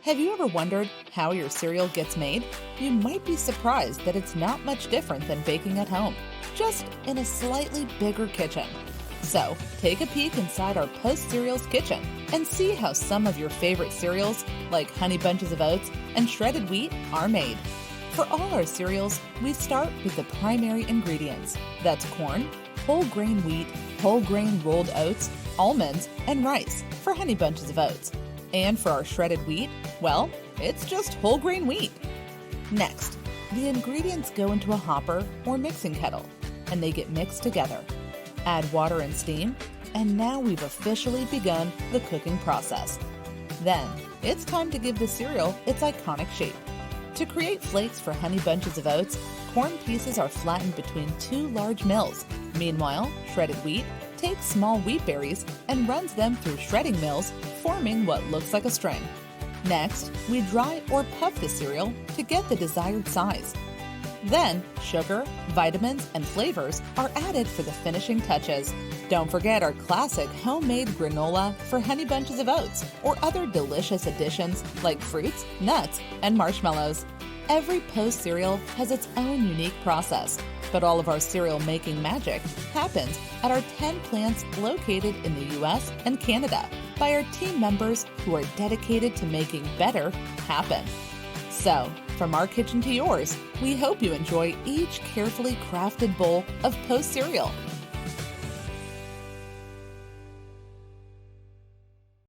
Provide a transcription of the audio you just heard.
Have you ever wondered how your cereal gets made? You might be surprised that it's not much different than baking at home, just in a slightly bigger kitchen. So, take a peek inside our Post Cereals kitchen and see how some of your favorite cereals, like Honey Bunches of Oats and shredded wheat, are made. For all our cereals, we start with the primary ingredients. That's corn, whole grain wheat, whole grain rolled oats, almonds, and rice for Honey Bunches of Oats. And for our shredded wheat, well, it's just whole grain wheat. Next, the ingredients go into a hopper or mixing kettle, and they get mixed together. Add water and steam, and now we've officially begun the cooking process. Then, it's time to give the cereal its iconic shape. To create flakes for Honey Bunches of Oats, corn pieces are flattened between two large mills. Meanwhile, shredded wheat takes small wheat berries and runs them through shredding mills, forming what looks like a string. Next, we dry or puff the cereal to get the desired size. Then, sugar, vitamins, and flavors are added for the finishing touches. Don't forget our classic homemade granola for Honey Bunches of Oats or other delicious additions like fruits, nuts, and marshmallows. Every Post cereal has its own unique process, but all of our cereal making magic happens at our 10 plants located in the US and Canada by our team members who are dedicated to making better happen. So, from our kitchen to yours, we hope you enjoy each carefully crafted bowl of Post cereal.